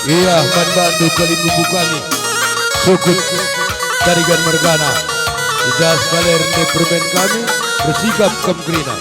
Iya, membantu kelibu kami. Sukut Tarigan Mergana. Ijas Baler de permen kami bersikap kemgrina.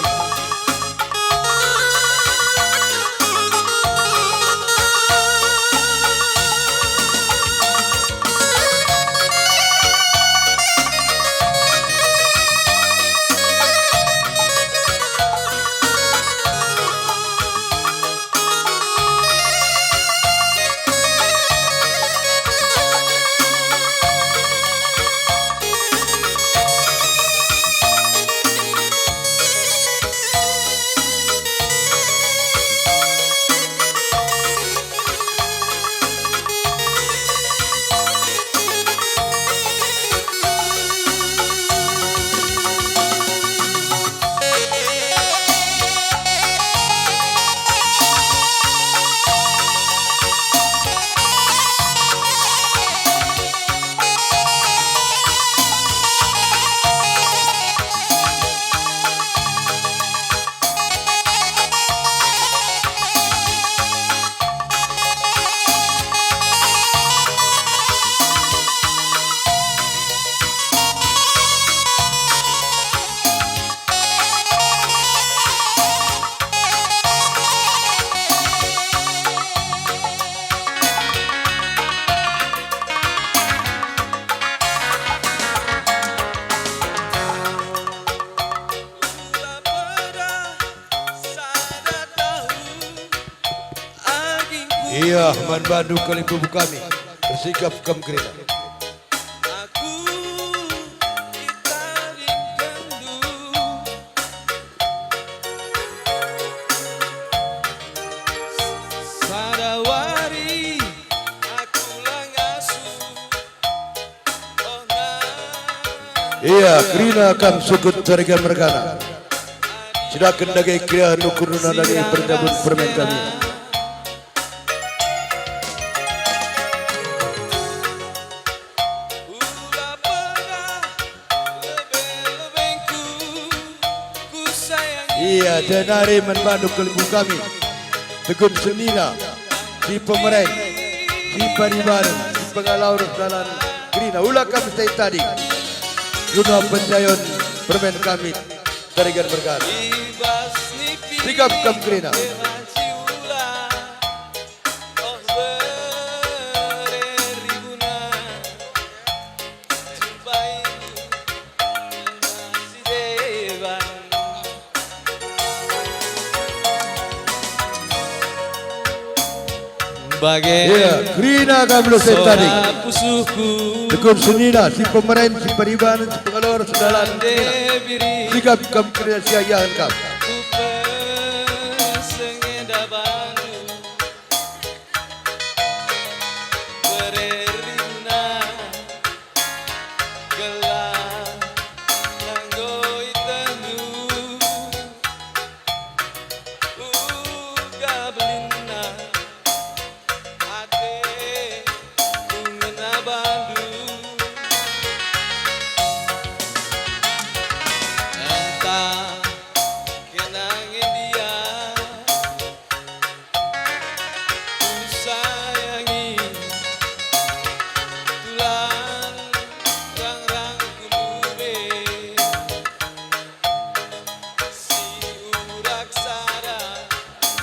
Iya, membantu kelibu kami bersikap kemgrina. Aku ditarik kendu Sadawari aku langasu Iya, krina kang sukut Tarigan Mergana. Sidakan dagai kria nukuruna dari perjabut permen kami. Iya, denari membantu kelibu kami. Tegun senina, si pemerai, si paribaran, si pengalaur dalam grina. Ulah kami stay tadi. Guna pencayon permen kami Tarigan Mergana. Sikap kami grina. Iya, grina kami lo stay tadi. Tegun senina, si pemerai, si paribaran, si pengalaur dalam grina. Sikap kami grina siayahan kami.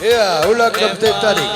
Iya, ulah kami stay tadi.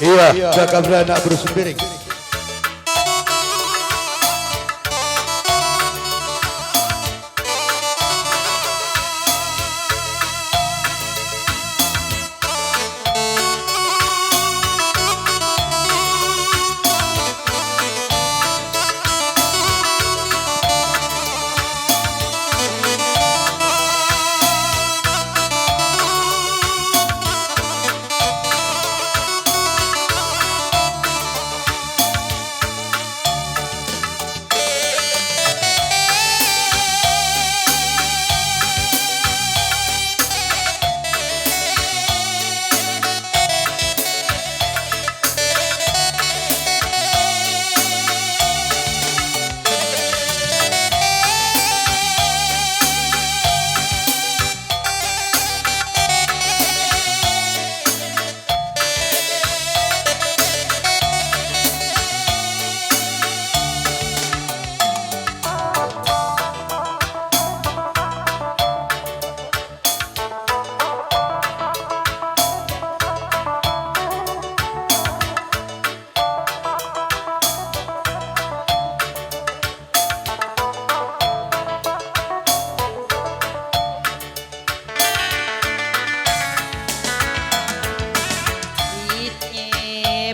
Iya, jaga beranak bersembiring.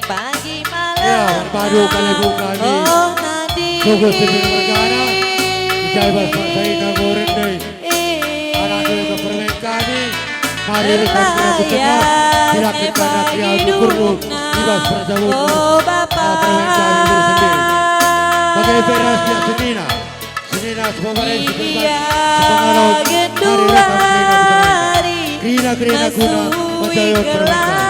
Pagi Ya, malam padu kali kami. oh nadi Sungguh sendiri berkara. Ijai bapak saya nagorin deh. Anak dulu ke permen kami. Mari rekan kita bertengah. Tidak kita nak yang guru. Ibas perjalanan. oh Bapa Permen kami bersendiri. Bagai beras dia senina. Senina semua barang sebentar. Sepengalau. Mari rekan kita bertengah. Krina guna. Menjayot permen kami.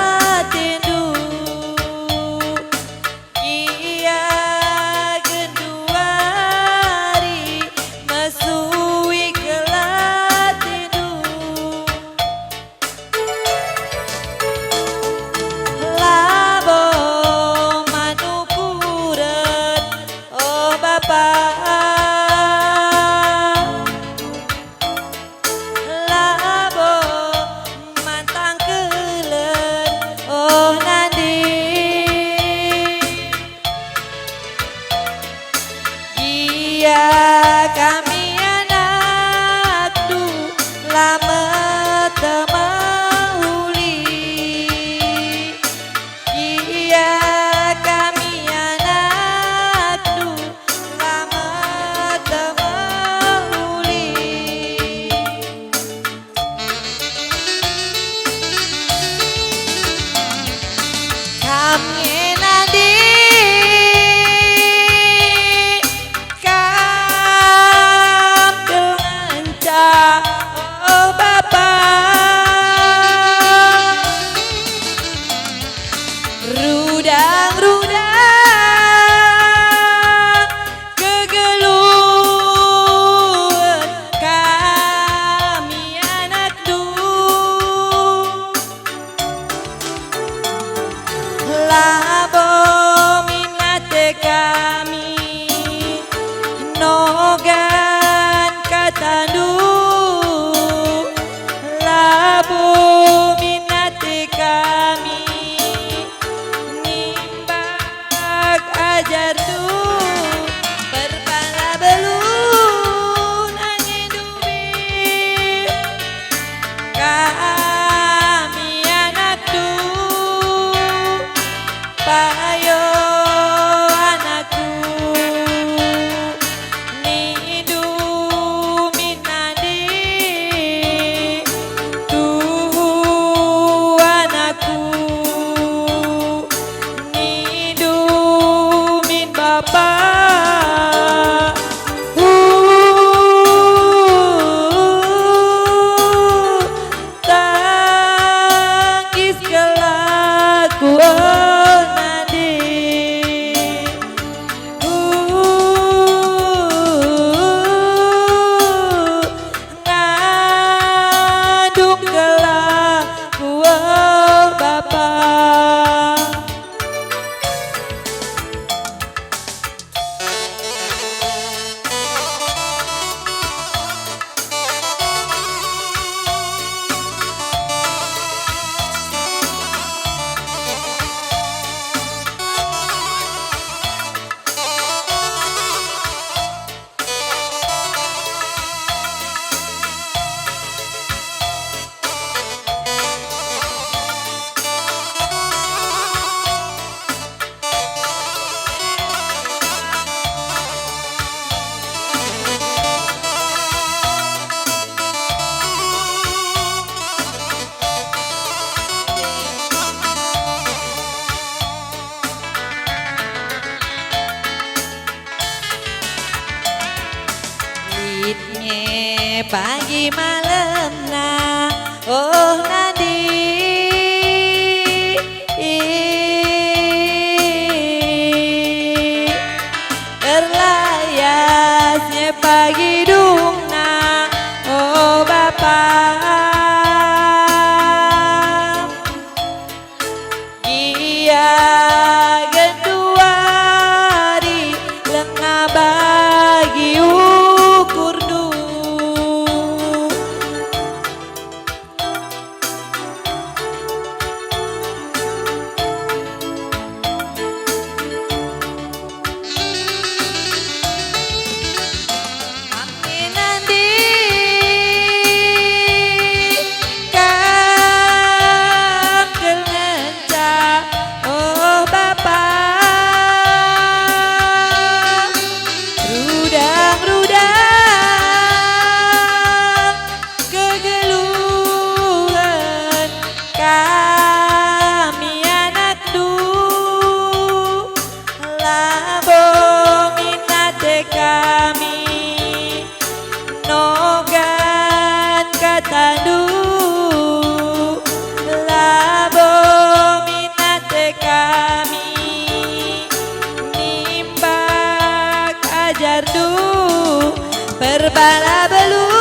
pagi malam na oh nadi terlayasnya pagi dungna oh Bapak Gia kedua di lengah bagi ukur du Amin nanti kam kelenca oh Bapak rudang-rudang kegeluhan kami anak du labo minate kami nogan katandu labo minate kami nimbak ajar du perbala belu